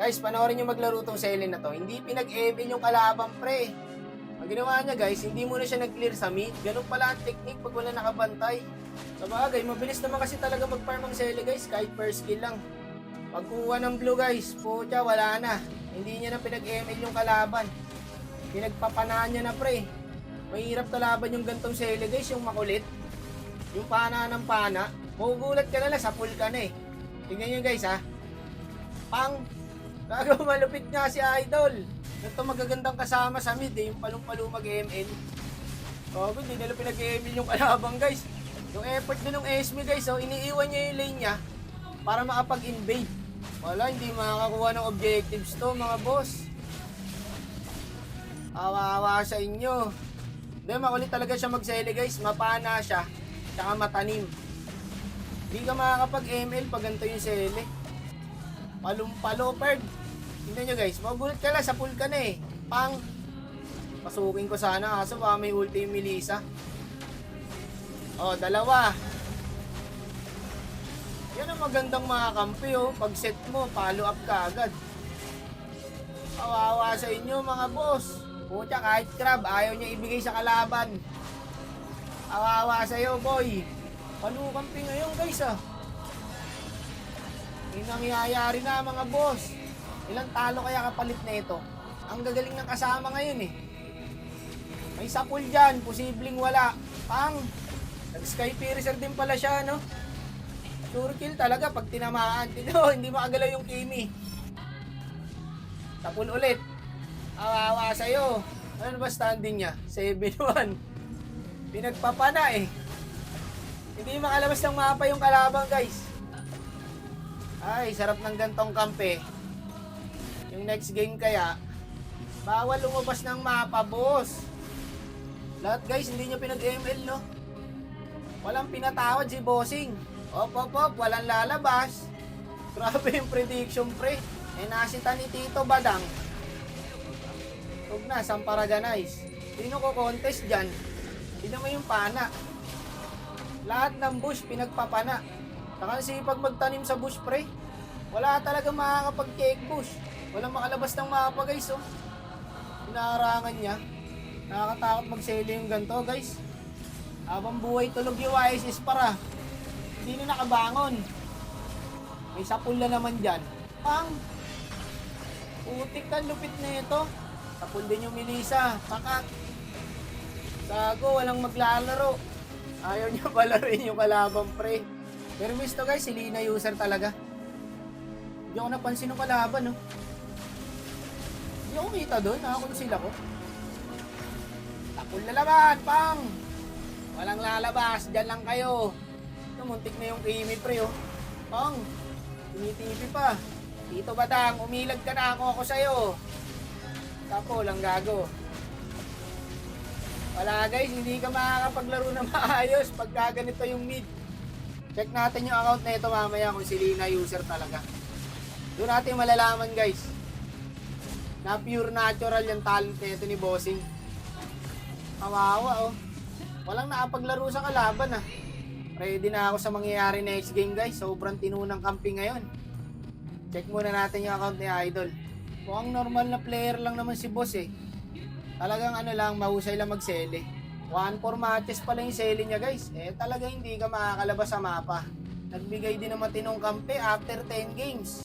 Guys, panoorin nyo maglaro tong Selene na to. Hindi pinag-ebil yung kalaban, pre. Ang ginawa niya, guys, hindi muna siya nag-clear sa mid. Ganun pala ang technique pag wala nakabantay. Sa bagay, mabilis naman kasi talaga mag-farm ang Selene, guys, kahit first kill lang. Pagkuha ng blue, guys, putya, wala na. Hindi niya na pinag-ML yung kalaban. Pinagpapanaan niya na, pre. Mahirap talaban yung gantong Selene, guys, yung makulit. Yung pana ng pana. Magugulat ka na lang, sa pool ka na eh. Tingnan nyo, guys, ha. Pang! Gago, malupit nga si Idol. Ito magagandang kasama sa mid eh, yung palong-palo mag-ML. Oh, hindi nila pinag-ML yung kalabang, guys. Yung effort din ng SME, guys, oh, iniiwan niya yung lane niya para makapag-invade. Wala, hindi makakakuha ng objectives to, mga boss. Awa-awa sa inyo. Hindi, makulit talaga siya mag-sele, guys. Mapana siya, tsaka matanim. Hindi ka makakapag-ML pag ganito yung sele. Palumpalo, Perd. Tingnan nyo, guys, magulat ka lang, sa pool ka na eh. Pang! Pasukin ko sana, kaso baka may ulti yung Melissa. Oh, dalawa. Yan ang magandang mga kampi, oh. Pag set mo, follow up ka agad. Kawawa sa inyo, mga boss. Pucha, kahit crab, ayaw niya ibigay sa kalaban. Kawawa sa iyo, boy. Palukampi ngayon, guys, ah. Yung nangyayari na, mga boss. Ilang talo kaya kapalit na ito? Ang gagaling ng kasama ngayon eh. May sapul dyan, posibleng wala. Pang! Nag-sky piercer din pala siya, no? Sure kill talaga pag tinamaan. Hindi makagalaw yung Kimi. Sapul ulit. Awawa sa'yo. Ano ba standing niya? 7-1. Pinagpapana eh. Hindi makalabas ng mapa yung kalabang, guys. Ay, sarap ng gantong kampe. Yung next game kaya, bawal lumabas ng mapa, boss. Lahat, guys, hindi nyo pinag-ML, no? Walang pinatawad si bossing. Op, walang lalabas. Grabe yung prediction, pre. Eh, nasita ni Tito Badang. Huwag na, samparaganize. Sino ko contest dyan? Sino mo yung pana? Lahat ng bush, pinagpapana. Saka sipag magtanim sa bush, pre. Wala talaga makakapag-cake bush. Walang makalabas ng mapa, guys, oh. Inaharangan niya. Nakakatakot mag-sele yung ganito, guys. Habang buhay tulog yung ISS para. Hindi na nakabangon. May sapul na naman dyan. Pang! Putik ka, lupit na ito. Sapul din yung Melissa. Pakak. Sago, walang maglalaro. Ayaw niya palaruin yung kalabang, pre. Pero miss to, guys, si Lina user talaga. Hindi ako napansin ng kalaban, no? Hindi ako kita doon, nakakonsil ako. Tapol na laban, pang! Walang lalabas, dyan lang kayo. Ito, muntik na yung Kimi, pre, oh. Pang! Tinitipi pa. Dito Batang, umilag ka na ako sa'yo. Tapo, lang gago. Wala, guys, hindi ka makakapaglaro na maayos pagka ganito yung mid. Check natin yung account na ito mamaya kung si Lina user talaga. Doon natin malalaman, guys, na pure natural yung talent na ito ni Bossing. Kawawa, oh. Walang nakapaglaro sa kalaban, ah. Ready na ako sa mangyayari next game, guys. Sobrang tinunang camping ngayon. Check muna natin yung account ni Idol. Mukhang normal na player lang naman si Boss, eh. Talagang ano lang, mahusay lang mag-sele. 1-4 matches pala yung sele niya, guys. Eh, talaga hindi ka makakalabas sa mapa. Nagbigay din ng matinong kampe after 10 games.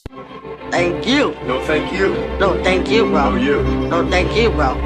Thank you. No, thank you. No, thank you, bro. No, you. No, thank you, bro.